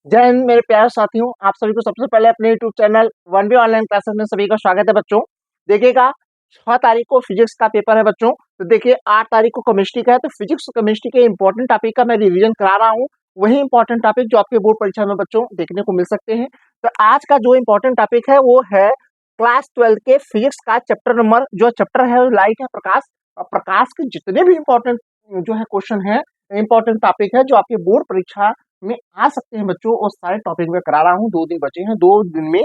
जय हिंद मेरे प्यारे साथियों, आप सभी को सबसे पहले अपने YouTube channel one B online classes में सभी का स्वागत है बच्चों। देखिएगा 6 तारीख को फिजिक्स का पेपर है बच्चों। तो देखिए 8 तारीख को केमिस्ट्री का है, तो फिजिक्स और केमिस्ट्री के इंपॉर्टेंट टॉपिक का मैं रिवीजन करा रहा हूँ। वही इंपॉर्टेंट टॉपिक जो आपके बोर्ड परीक्षा में बच्चों देखने को मिल सकते हैं। तो आज का जो इंपॉर्टेंट टॉपिक है वो है क्लास 12 के फिजिक्स का चैप्टर नंबर, जो चैप्टर है लाइट है प्रकाश। और प्रकाश के जितने भी इंपॉर्टेंट जो है क्वेश्चन है, इंपॉर्टेंट टॉपिक है जो आपके बोर्ड परीक्षा में आ सकते हैं बच्चों, और सारे टॉपिक में करा रहा हूँ। 2 दिन बचे हैं, 2 दिन में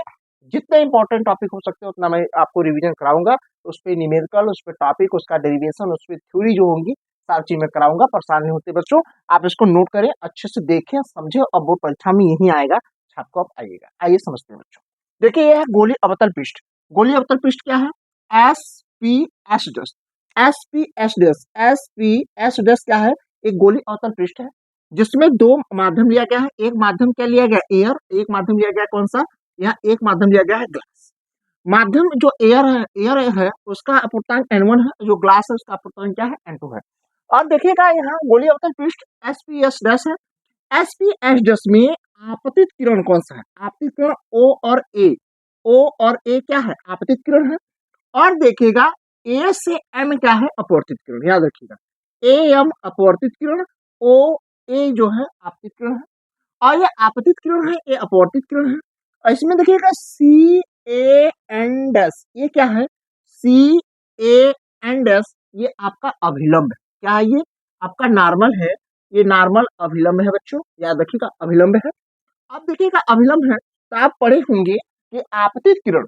जितने इंपॉर्टेंट टॉपिक हो सकते हैं उतना मैं आपको रिवीजन कराऊंगा। उस पर न्यूमेरिकल, उस पर टॉपिक, उसका डेरिवेशन, उस पर थ्योरी जो होंगी सारी चीज में कराऊंगा। परेशान नहीं होते बच्चों, आप इसको नोट करें, अच्छे से देखें, समझे, और बोर्ड परीक्षा में यही आएगा, छाप को आप आइएगा। आइए समझते हैं बच्चों। देखिए यह है गोली अवतल पृष्ठ। गोली अवतल पृष्ठ क्या है? S P S DOS. S P S DOS, S P S DOS क्या है? एक गोली अवतल पृष्ठ है जिसमें 2 माध्यम लिया गया है। एक माध्यम क्या लिया गया? एयर। एक माध्यम लिया गया कौन सा? यहाँ एक माध्यम लिया गया है ग्लास। माध्यम जो एयर है उसका अपूर्णांक n1 है, जो ग्लास है उसका अपूर्णांक क्या है? n2 है। और देखिएगा यहाँ गोली अवतल पृष्ठ एसपीएस डैश है। एसपीएस डैश में आपतित किरण कौन सा है? आपतित किरण ओ और ए। ओ और ए क्या है? आपतित किरण है। और देखिएगा ए से एम क्या है? अपवर्तित किरण। याद रखिएगा, ए एम अपवर्तित किरण, ओ ए जो है आपतित किरण है। और ये आपतित किरण है, ये अपवर्तित किरण है। और इसमें देखिएगा सी ए एन डैश, ये क्या है? सी ए एन डैश, ये आपका अभिलंब है। क्या है ये? आपका नॉर्मल है। ये नॉर्मल अभिलंब है बच्चों, याद रखिएगा अभिलंब है। अब देखिएगा अभिलंब है तो आप पढ़े होंगे कि आपतित किरण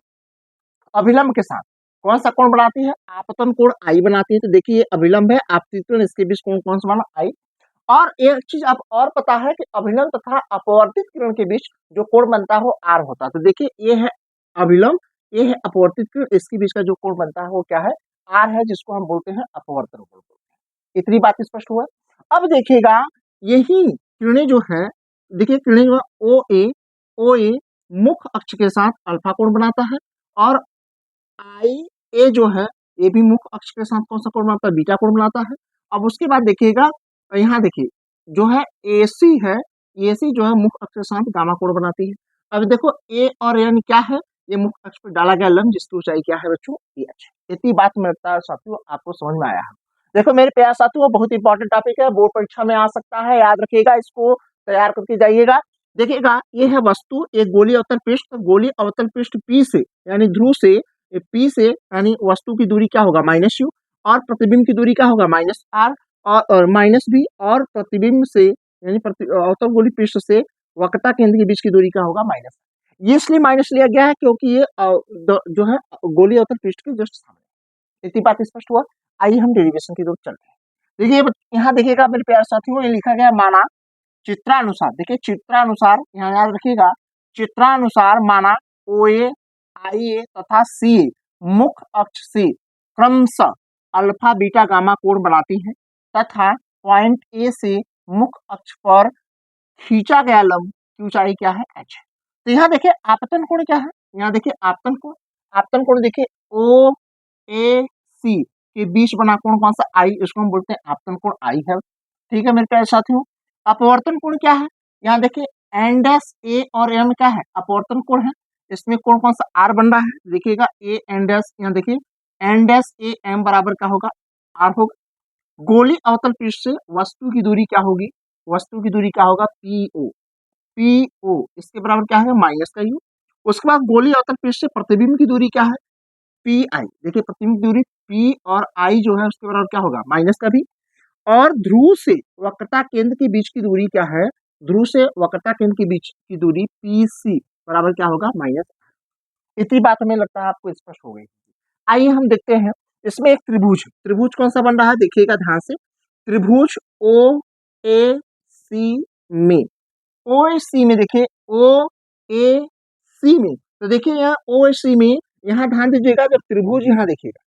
अभिलंब के साथ कौन सा कोण बनाती है? आपतन कोण आई बनाती है। तो देखिए ये अभिलंब है, आपतित किरण, इसके बीच कोण कौन सा बना? आई। और एक चीज आप और पता है कि अभिलंब तथा अपवर्तित किरण के बीच जो कोण बनता है वो आर होता है। तो देखिए ये है अभिलंब, ये है अपवर्तित किरण, इसके बीच का जो कोण बनता है वो क्या है? आर है, जिसको हम बोलते हैं अपवर्तन कोण बोलते हैं। इतनी बात स्पष्ट हुआ। अब देखिएगा यही किरणें जो है, देखिए किरणें जो है ओ ए मुख्य अक्ष के साथ अल्फा कोण बनाता है। और आई ए जो है ये भी मुख्य अक्ष के साथ कौन सा कोण बनाता है? बीटा कोण बनाता है। अब उसके बाद देखिएगा यहाँ देखिए जो है एसी है, एसी जो है मुख्य अक्ष के साथ गामा कोण बनाती है। अब देखो ए और एन क्या है? ये मुख्य अक्ष पर डाला गया लंब, जिसकी ऊंचाई क्या है बच्चों? एच। इतनी बात में लगता है साथियों आपको समझ में आया है। देखो मेरे प्यारे साथियों, बहुत इंपॉर्टेंट टॉपिक है, बोर्ड परीक्षा में आ सकता है, याद रखिएगा, इसको तैयार करके जाइएगा। देखिएगा ये है वस्तु, एक गोली अवतल पृष्ठ। तो गोली अवतल पृष्ठ पी से यानी ध्रुव से, पी से यानी वस्तु की दूरी क्या होगा? Minus you. और प्रतिबिंब की दूरी क्या होगा? माइनस आर और माइनस बी। और प्रतिबिंब से यानी अवतल गोली पृष्ठ से वक्रता केंद्र के बीच की दूरी क्या होगा? माइनस। ये इसलिए माइनस लिया गया है क्योंकि ये जो है गोली अवतल पृष्ठ के जस्ट सामने। इतनी बात स्पष्ट हुआ। आइए हम डेरिवेशन की तरफ चलते हैं। देखिए यहाँ देखिएगा मेरे प्यारे साथियों, ये लिखा गया माना चित्रानुसार। देखिए चित्रानुसार यहाँ याद रखिएगा, चित्रानुसार माना ओ ए, आई ए तथा सी ए मुख्य अक्ष से क्रमशः अल्फा बीटा गामा कोण बनाती हैं, तथा पॉइंट ए से मुख्य अक्ष पर खींचा गया लंब की ऊंचाई क्या है? एच। तो यहाँ देखिए आपतन कोण क्या है? यहाँ देखिए आपतन कोण, आपतन कोण देखिए ओ ए सी के बीच बना कोण कौन सा? आई। इसको हम बोलते हैं आपतन कोण, आई है। ठीक है मेरे प्यारे साथियों। अपवर्तन कोण क्या है? यहाँ देखिए एन डैश ए और एम क्या है? अपवर्तन कोण है। इसमें कोण कौन सा? आर बन रहा है। देखिएगा ए एन डैश, यहाँ देखिए एन डैश ए एम बराबर क्या होगा? आर होगा। गोली अवतल पृष्ठ से वस्तु की दूरी क्या होगी? वस्तु की दूरी क्या होगा? P O. पी ओ इसके बराबर क्या है? माइनस का यू। उसके बाद गोली अवतल पृष्ठ से प्रतिबिंब की दूरी क्या है? P I. देखिए प्रतिबिंब की दूरी पी और आई जो है उसके बराबर क्या होगा? माइनस का भी। और ध्रुव से वक्रता केंद्र के बीच की दूरी क्या है? ध्रुव से वक्रता केंद्र के बीच की दूरी पी सी बराबर क्या होगा? माइनस। इतनी बात हमें लगता है आपको स्पष्ट हो गई। आइए हम देखते हैं, इसमें एक त्रिभुज, त्रिभुज कौन सा बन रहा है? देखिएगा ध्यान से, त्रिभुज ओ ए सी में, ओ ए सी में देखिए ओ ए सी में, तो देखिए यहाँ ओ ए सी में, यहाँ ध्यान दीजिएगा, जब त्रिभुज यहाँ देखिएगा,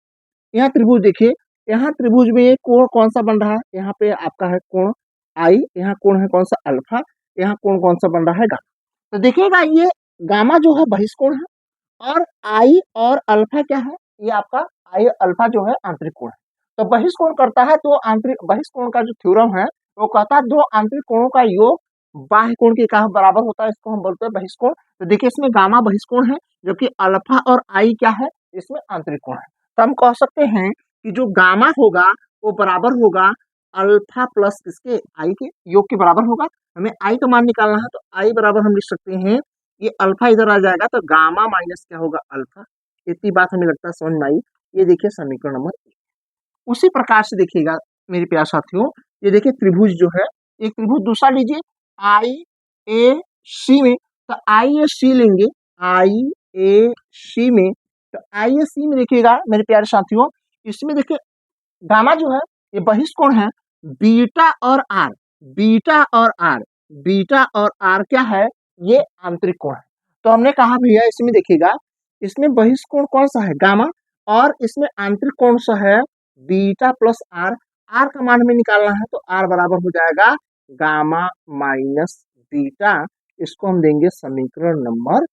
यहाँ त्रिभुज देखिए, यहाँ त्रिभुज में ये कोण कौन सा बन रहा है? यहाँ पे आपका है कोण आई, यहाँ कोण है कौन सा? अल्फा। यहाँ कोण कौन सा बन रहा है? गामा। तो देखिएगा ये गामा जो है बहिष्कोण है, और आई और अल्फा क्या है? ये आपका आई अल्फा जो है आंतरिक कोण है। तो बहिष्कोण करता है, तो आंतरिक बहिष्कोण का जो थ्योरम है वो कहता है दो आंतरिक कोणों का योग बाह्य कोण के क्या बराबर होता है, इसको हम बोलते हैं बहिष्कोण। तो देखिए इसमें गामा बहिष्कोण है, जबकि अल्फा और आई क्या है, इसमें आंतरिक कोण है। तो हम कह सकते हैं कि जो गामा होगा वो बराबर होगा अल्फा प्लस किसके, आई के योग के बराबर होगा। हमें आई का मान निकालना है, तो आई बराबर हम लिख सकते हैं, ये अल्फा इधर आ जाएगा तो गामा माइनस क्या होगा, अल्फा। इतनी बात हमें लगता है समझ में आई। ये देखिए समीकरण नंबर एक। उसी प्रकार से देखिएगा मेरे प्यारे साथियों, ये देखिए त्रिभुज जो है, एक त्रिभुज दूसरा लीजिए आई ए सी में। तो आई ए सी लेंगे, आई ए सी में, तो आई ए सी में देखिएगा मेरे प्यारे साथियों, इसमें देखिए गामा जो है ये बहिष्कोण है, बीटा और आर, बीटा और आर, बीटा और आर क्या है, ये आंतरिक कोण है। तो हमने कहा भैया इसमें देखिएगा, इसमें बहिष्कोण कौन सा है, गामा, और इसमें आंतरिक कौन सा है, बीटा प्लस आर। आर का मान हमें निकालना है, तो आर बराबर हो जाएगा गामा माइनस बीटा। इसको हम देंगे समीकरण नंबर।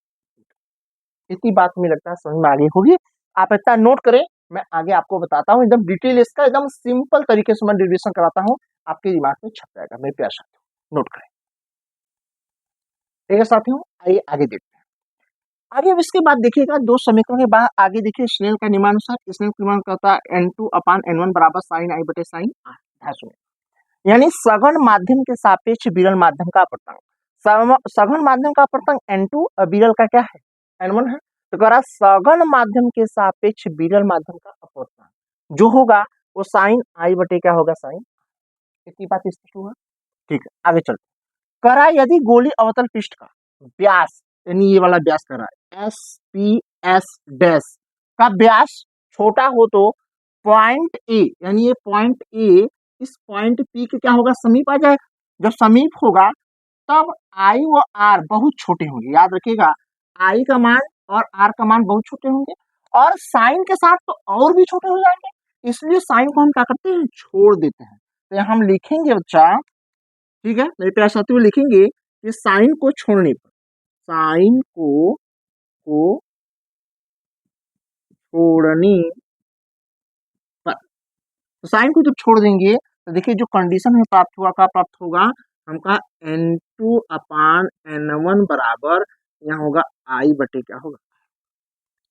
इतनी बात हमें लगता है समझ में आ गई होगी। आप इतना नोट करें, मैं आगे आपको बताता हूँ एकदम डिटेल, इसका एकदम सिंपल तरीके से मैं डिविजन कराता हूँ, आपके दिमाग में छप जाएगा मेरे प्यारे साथियों, नोट करें। ठीक है साथियों, आइए आगे देखते हैं। आगे अब इसके बाद देखिएगा दो समीकरण के बाद आगे देखिए स्नेल का नियमानुसार, स्नेल का नियम कहता है n2 अपान n1 बराबर साइन आई बटे साइन आर। ध्यान सुनिए, यानी सघन माध्यम के सापेक्ष विरल माध्यम का अपवर्तन, सघन माध्यम का अपवर्तन n2 और विरल का क्या है, n1 है। तो कह रहा सघन माध्यम के सापेक्ष विरल माध्यम का अपवर्तन जो होगा वो साइन आई बटे क्या होगा, साइन। इतनी बात स्पष्ट हुआ। ठीक है, आगे चलते। कह रहा है यदि गोली अवतल पृष्ठ का व्यास, यानी ये वाला व्यास कर रहा है एस पी एस डैश का व्यास छोटा हो तो पॉइंट ए, यानी ये पॉइंट ए इस पॉइंट पी के क्या होगा, समीप आ जाएगा। जब समीप होगा तब आई व आर बहुत छोटे होंगे, याद रखिएगा आई का मान और आर का मान बहुत छोटे होंगे, और साइन के साथ तो और भी छोटे हो जाएंगे, इसलिए साइन को हम क्या करते हैं, छोड़ देते हैं। तो यहाँ हम लिखेंगे बच्चा, ठीक है मेरे प्यारे साथियों, लिखेंगे कि साइन को छोड़ने पर, साइन को छोड़ने पर, तो साइन को जब छोड़ देंगे तो देखिए जो कंडीशन हमें प्राप्त हुआ, का प्राप्त होगा हमका n2 अपान n1 बराबर यहाँ होगा आई बटे क्या होगा।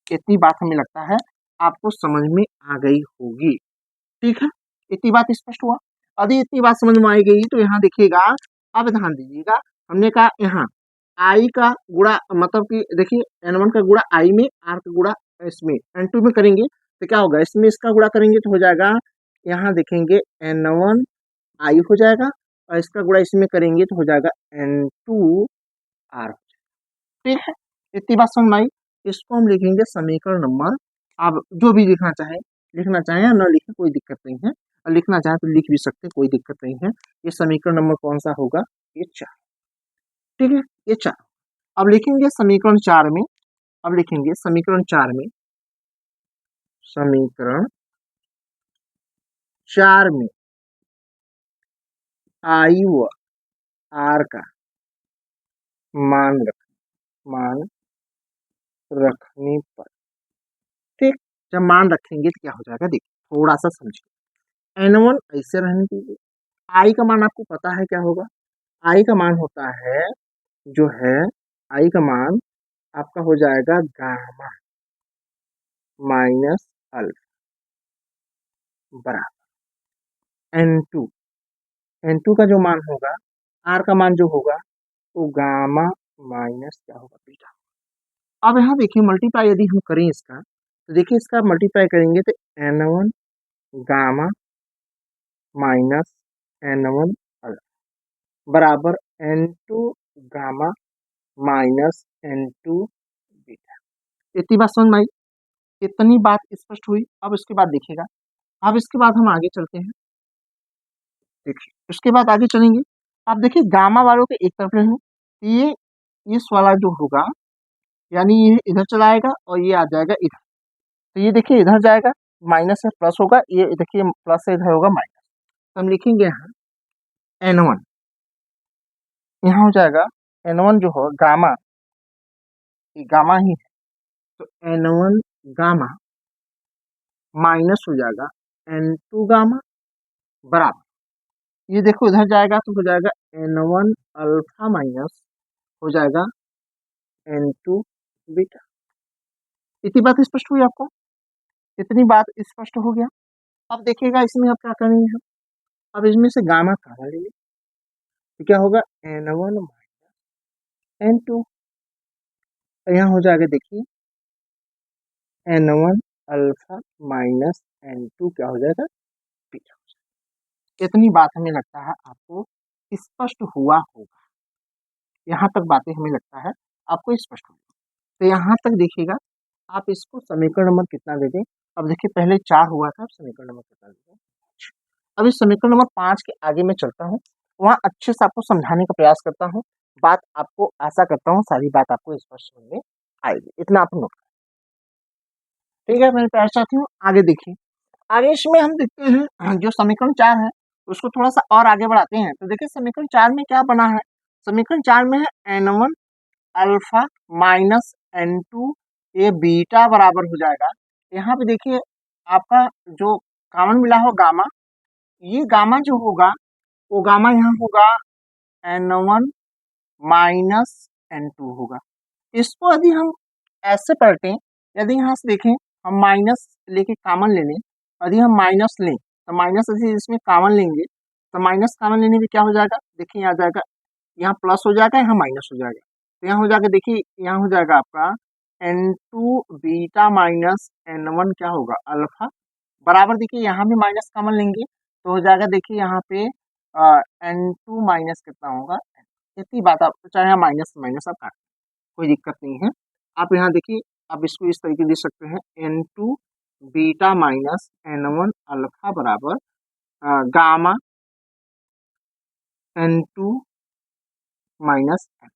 इतनी बात हमें लगता है आपको समझ में आ गई होगी। ठीक है, इतनी बात स्पष्ट हुआ। यदि इतनी बात समझ में आई गई तो यहाँ देखिएगा, अब ध्यान दीजिएगा, हमने कहा यहाँ आई का गुणा, मतलब कि देखिए n1 का गुणा आई में, आर का गुणा इसमें n2 में करेंगे तो क्या होगा, इसमें इसका गुणा करेंगे तो हो जाएगा, यहाँ देखेंगे n1 आई हो जाएगा, और इसका गुणा इसमें करेंगे तो हो जाएगा n2 आर। ठीक है, इतनी बात समझ में आई। इसको हम लिखेंगे समीकरण नंबर, आप जो भी लिखना चाहे लिखना चाहें या न लिखें कोई दिक्कत नहीं है, और लिखना चाहें तो लिख भी सकते हैं, कोई दिक्कत नहीं है। ये समीकरण नंबर कौन सा होगा, ये 4। ठीक है, ये 4। अब लिखेंगे समीकरण 4 में, अब लिखेंगे समीकरण 4 में, समीकरण 4 में आई व आर का मान मान रखने पर, ठीक, जब मान रखेंगे तो क्या हो जाएगा, देखिए थोड़ा सा समझिए। n1 ऐसे रहने दीजिए, आई का मान आपको पता है क्या होगा, आई का मान होता है जो है, आई का मान आपका हो जाएगा गामा माइनस अल्फा बराबर n2, n2 का जो मान होगा, आर का मान जो होगा वो गामा माइनस क्या होगा, बीटा। अब यहाँ देखिए मल्टीप्लाई यदि हम करें इसका, तो देखिए इसका मल्टीप्लाई करेंगे तो n1 gamma minus n1 alpha बराबर n2 gamma minus n2 beta. इतनी बात समझ में आई, इतनी बात स्पष्ट हुई। अब इसके बाद देखिएगा, अब इसके बाद हम आगे चलते हैं। देखिए उसके बाद आगे चलेंगे, आप देखिए गामा वालों के एक तरफ रहेंगे, ये इस वाला जो होगा, यानी ये इधर चला आएगा और ये आ जाएगा इधर, तो ये देखिए इधर जाएगा, माइनस से प्लस होगा, ये देखिए प्लस से इधर होगा माइनस। तो हम लिखेंगे यहाँ n1, यहाँ हो जाएगा n1 जो हो गामा, ये गामा ही है, तो n1 गामा माइनस हो जाएगा n2 गामा बराबर, ये देखो इधर जाएगा तो हो जाएगा n1 अल्फा माइनस हो जाएगा n2 बीटा। इतनी बात स्पष्ट हुई आपको? इतनी बात स्पष्ट हो गया। अब देखिएगा इसमें आप क्या करेंगे हम, अब इसमें से गामा कॉमन लेंगे तो क्या होगा n1 n2, तो यहाँ हो जाएगा देखिए n1 अल्फा माइनस n2 क्या हो जाएगा बीटा। इतनी बात हमें लगता है आपको स्पष्ट हुआ होगा। यहाँ तक बातें हमें लगता है आपको स्पष्ट होगी। तो यहाँ तक देखिएगा, आप इसको समीकरण नंबर कितना दे दें। अब देखिए पहले 4 हुआ था, अब समीकरण नंबर कितना दे दें। अब इस समीकरण नंबर 5 के आगे मैं चलता हूँ, वहाँ अच्छे से आपको समझाने का प्रयास करता हूँ। बात आपको आशा करता हूँ सारी बात आपको स्पष्ट समझ में आएगी, इतना आप नोट करें। ठीक है मेरे प्यारे साथियों, आगे देखिए। आगे इसमें हम देखते हैं जो समीकरण 4 है उसको थोड़ा सा और आगे बढ़ाते हैं। तो देखिए समीकरण 4 में क्या बना है, समीकरण 4 में है n1 अल्फा माइनस n2 ये बीटा बराबर हो जाएगा। यहाँ पे देखिए आपका जो कॉमन मिला हो गामा, ये गामा जो होगा वो गामा यहाँ होगा n1 माइनस n2 होगा। इसको यदि हम ऐसे पलटें, यदि यहाँ से देखें हम माइनस लेके कॉमन ले लें, यदि हम माइनस लें तो माइनस यदि इसमें कॉमन लेंगे तो माइनस कॉमन लेने पे क्या हो जाएगा, देखिए यहाँ जाएगा, यहाँ प्लस हो जाएगा, यहाँ माइनस हो जाएगा। तो यहाँ हो जाएगा देखिए, यहाँ हो जाएगा आपका n2 बीटा माइनस n1 क्या होगा अल्फा बराबर, देखिए यहाँ भी माइनस कॉमन लेंगे तो हो जाएगा देखिए यहाँ पे n2 माइनस कितना होगा, इतनी बात आप चाहे यहाँ माइनस माइनस आप काट, कोई दिक्कत नहीं है। आप यहाँ देखिए, आप इसको इस तरीके लिख सकते हैं n2 beta minus n1 alpha बराबर गामा n2 माइनस n।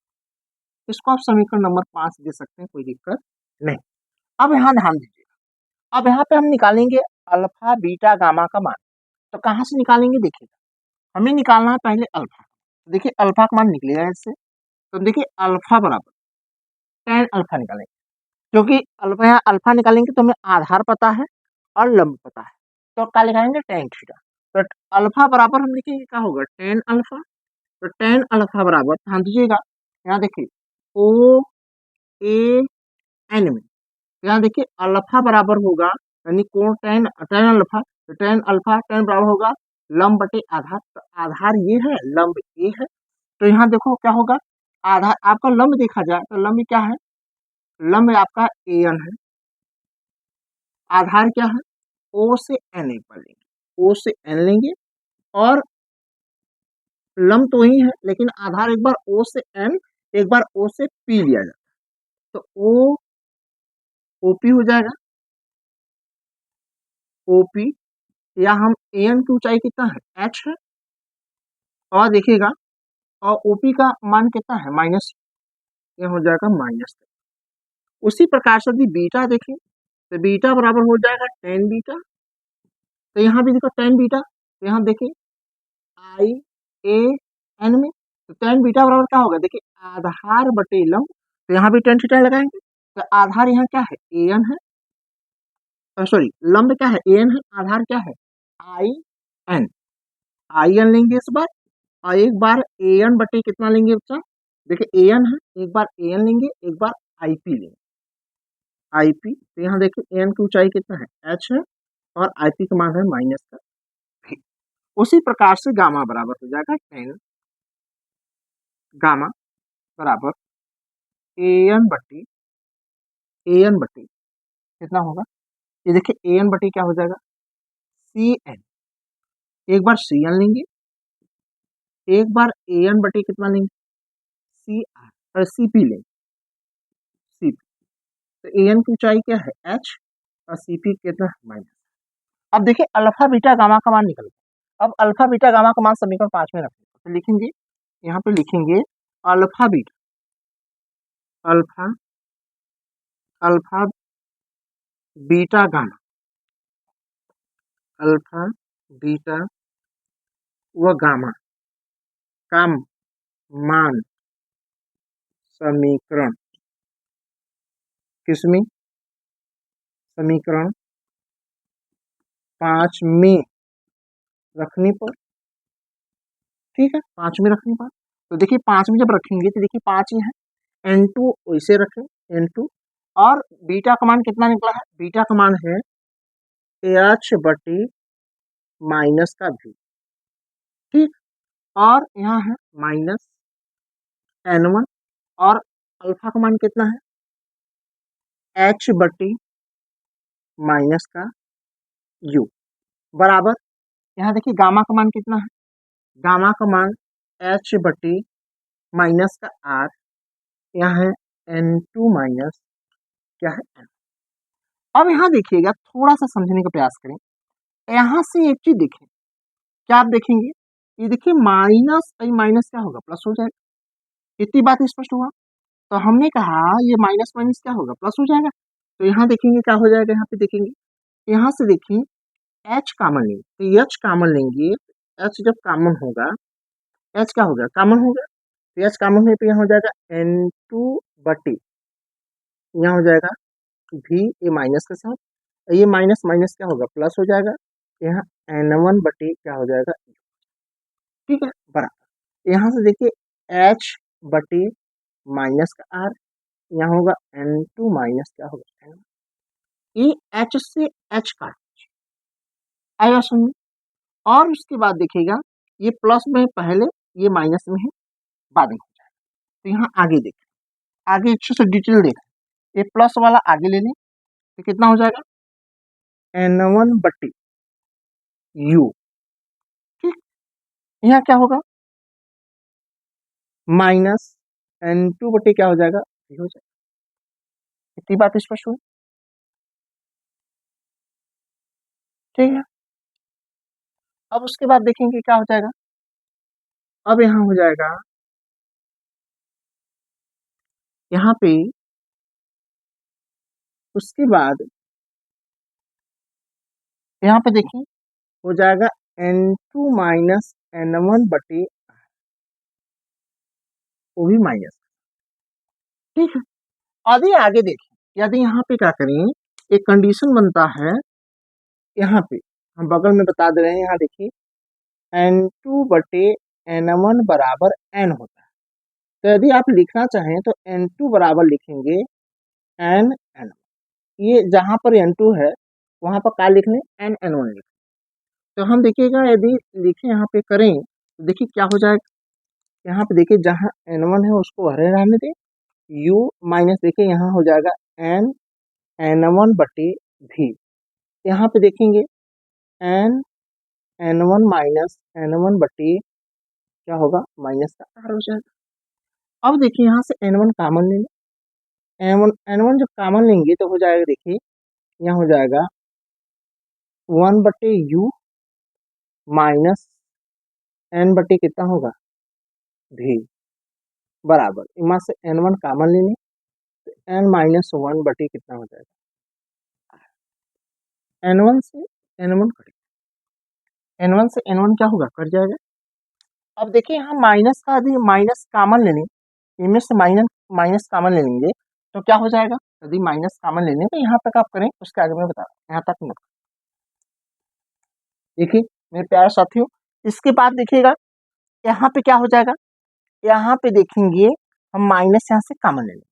इसको आप समीकरण नंबर 5 दे सकते हैं, कोई दिक्कत नहीं। अब यहाँ ध्यान दीजिएगा, अब यहाँ पे हम निकालेंगे अल्फा बीटा गामा का मान। तो कहाँ से निकालेंगे, देखिएगा हमें निकालना है पहले अल्फा। देखिए अल्फा का मान निकलेगा इससे, तो देखिए अल्फा बराबर tan अल्फा निकालेंगे, क्योंकि अल्फा यहाँ अल्फा निकालेंगे तो हमें आधार पता है और लंब पता है, तो क्या लिखाएंगे tan थीटा। तो अल्फा बराबर हम लिखेंगे क्या होगा tan अल्फा। तो tan अल्फा बराबर ध्यान दीजिएगा, यहाँ देखिए ओ ए एन में, यहाँ देखिए अल्फा बराबर होगा यानी कोण tan tan अल्फा, तो tan अल्फा tan बराबर होगा लंब बटे आधार। तो आधार ये है, लंब ये है, तो यहाँ देखो क्या होगा, आधार आपका लंब देखा जाए तो लंब क्या है, लंब आपका an है, आधार क्या है o से n एक बार लेंगे, o से n लेंगे, और लंब तो ही है लेकिन आधार एक बार o से n एक बार o से p लिया जाता है, तो o OP हो जाएगा OP, या हम an की ऊंचाई कितना है h है, और देखिएगा और OP का मान कितना है माइनस, ये हो जाएगा माइनस। उसी प्रकार से यदि बीटा देखें तो बीटा बराबर हो जाएगा tan बीटा, तो यहाँ भी देखो tan बीटा, तो यहाँ देखिए आई ए एन में, तो tan बीटा बराबर क्या होगा, देखिए आधार बटे लंब, तो यहाँ भी tan थीटा लगाएंगे, तो आधार यहाँ क्या है an है, सॉरी लंब क्या है an है, आधार क्या है आई एन, आई एन लेंगे इस बार, और एक बार an बटे कितना लेंगे बच्चा, देखिए an है, एक बार an लेंगे, एक बार IP लेंगे, IP, तो यहाँ देखिए an की ऊंचाई कितना है h है, और IP का मान है माइनस का v। उसी प्रकार से गामा बराबर हो जाएगा tan गामा बराबर an बटे कितना होगा, ये देखिए an बटे क्या हो जाएगा cn, एक बार cn लेंगे, एक बार an बटे कितना लेंगे cr, और cp लेंगे cp, तो an की ऊंचाई क्या है h, और cp कितना है माइनस। अब देखिए अल्फा बीटा गामा का मान निकल गया। अब अल्फा बीटा गामा का मान समीकरण 5 में रखेंगे, तो लिखेंगे यहाँ पे लिखेंगे alpha beta, alpha alpha beta gamma, alpha beta व गामा का मान समीकरण किसमें, समीकरण 5 में रखने पर ठीक है, 5 में रखने के बाद तो देखिए 5 में जब रखेंगे तो देखिए 5 ही है, N2 वैसे रखें N2, और बीटा का मान कितना निकला है, बीटा का मान है H बटी माइनस का V, ठीक, और यहाँ है माइनस N1, और अल्फा का मान कितना है H बटी माइनस का U, बराबर यहाँ देखिए गामा का मान कितना है, गामा का मान H बटी माइनस का R, यहाँ है N2 माइनस क्या है N। अब यहाँ देखिएगा, थोड़ा सा समझने का प्रयास करें, यहाँ से एक चीज देखें, क्या आप देखेंगे, ये देखिए माइनस माइनस क्या होगा, प्लस हो जाएगा, इतनी बात स्पष्ट हुआ। तो हमने कहा ये माइनस माइनस क्या होगा, प्लस हो जाएगा। तो यहाँ देखेंगे क्या हो जाएगा, यहाँ पे देखेंगे, यहाँ से देखिए एच कॉमन लेंगे, तो एच कॉमन लेंगे, एच जब कॉमन होगा, एच क्या होगा, कॉमन होगा, तो एच कॉमन होने पे यहाँ हो जाएगा N2 बटी, यहाँ हो जाएगा भी ये माइनस के साथ, ये माइनस माइनस क्या होगा, प्लस हो जाएगा, यहाँ N1 बटी क्या हो जाएगा, ठीक है, बराबर यहाँ से देखिए H बटी माइनस का R, यहाँ होगा N2 माइनस क्या होगा N1, ये H से H काट आएगा सुनिए, और उसके बाद देखिएगा ये प्लस में पहले, ये माइनस में है बाद में हो जाएगा। तो यहाँ आगे देखें, आगे अच्छे से डिटेल देखें, ये प्लस वाला आगे ले लें तो कितना हो जाएगा N1 बट्टी U, ठीक, यहाँ क्या होगा माइनस N2 बट्टी क्या हो जाएगा V हो जाएगा। इतनी बात स्पष्ट हुई, ठीक है। अब उसके बाद देखेंगे क्या हो जाएगा, अब यहाँ हो जाएगा, यहाँ पे उसके बाद यहाँ पे देखिए हो जाएगा N2 माइनस N1 बटे, वो भी माइनस, ठीक है। यदि आगे देखें, यदि यहाँ पे क्या करें, एक कंडीशन बनता है, यहाँ पे हम बगल में बता दे रहे हैं, यहाँ देखिए N2 बटे N1 बराबर N होता है। तो यदि आप लिखना चाहें तो N2 बराबर लिखेंगे N, ये जहाँ पर N2 है वहां पर क्या लिख लें, N1 लिख। तो हम देखिएगा यदि लिखे यहाँ पे करें तो देखिए क्या हो जाएगा, यहाँ पे देखिए जहाँ N1 है उसको हरे रहने दें, U माइनस देखिए यहाँ हो जाएगा N1 बटे V, यहाँ पे देखेंगे N1 माइनस N1 बटे क्या होगा, माइनस का R हो जाएगा। अब देखिए यहाँ से N1 कॉमन ले लें, N1 जब कॉमन लेंगे तो हो जाएगा, देखिए यहाँ हो जाएगा 1 बटे U माइनस N बटे कितना होगा V, बराबर इमा से N1 कॉमन ले लें तो N माइनस 1 बटे कितना हो जाएगा, N1 से N1 कट, N1 से N1 क्या होगा, कट जाएगा। अब देखिए यहाँ माइनस का, यदि माइनस कॉमन ले लें, इनमें से माइनस माइनस कॉमन ले लेंगे तो क्या हो जाएगा, यदि माइनस कॉमन ले लें तो यहाँ तक आप करें, उसके आगे मैं बता रहा हूँ, यहाँ तक मत। देखिए मेरे प्यारे साथियों, इसके बाद देखिएगा यहाँ पे क्या हो जाएगा, यहाँ पे देखेंगे हम माइनस यहाँ से कॉमन ले लेंगे,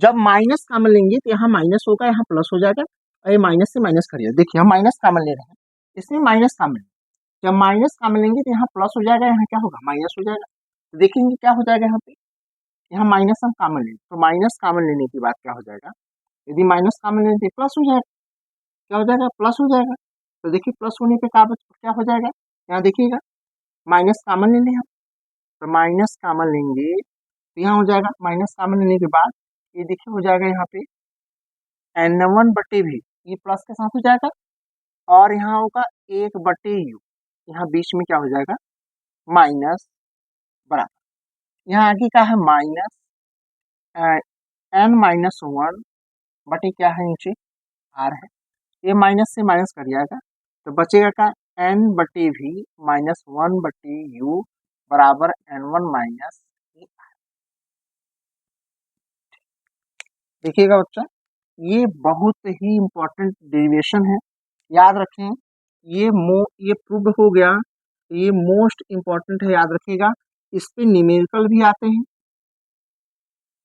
जब माइनस कॉमन लेंगे तो यहाँ माइनस होगा, यहाँ प्लस हो जाएगा, और ये माइनस से माइनस करिए, देखिए हम माइनस कॉमन ले रहे हैं, इसमें माइनस कॉमन, जब माइनस कॉमन लेंगे तो यहाँ प्लस हो जाएगा, यहाँ क्या होगा, माइनस हो जाएगा। तो देखेंगे क्या हो जाएगा, यहाँ पे यहाँ माइनस हम कॉमन लेंगे, तो माइनस कॉमन लेने के बाद क्या हो जाएगा, यदि माइनस कॉमन लेंगे तो प्लस हो जाएगा, क्या हो जाएगा, प्लस हो जाएगा। तो देखिए प्लस होने पे क्या हो जाएगा, यहाँ देखिएगा माइनस कॉमन ले लें हम, तो माइनस कॉमन लेंगे तो यहाँ हो जाएगा, माइनस कॉमन लेने के बाद ये देखिए हो जाएगा यहाँ पे N1 बटे भी, ये प्लस के साथ हो जाएगा, और यहाँ होगा 1 बटे U, यहाँ बीच में क्या हो जाएगा, माइनस, बराबर यहाँ आगे का है माइनस N माइनस 1 बटे क्या है, नीचे R है, ये माइनस से माइनस कर जाएगा, तो बचेगा क्या, N बटे V माइनस 1 बटे U बराबर N1 माइनस। देखिएगा बच्चा, ये बहुत ही इंपॉर्टेंट डेरिवेशन है, याद रखें, ये प्रूव हो गया, ये मोस्ट इम्पॉर्टेंट है, याद रखिएगा। इस पे न्यूमेरिकल भी आते हैं,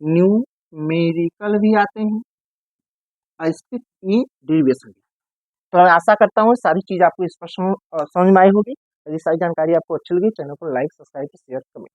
न्यूमेरिकल भी आते हैं, और इस पे ये डेरिवेशन भी। तो मैं आशा करता हूँ सारी चीज आपको स्पष्ट समझ में आई होगी। यदि सारी जानकारी आपको अच्छी लगी, चैनल को लाइक, सब्सक्राइब, शेयर, कमेंट।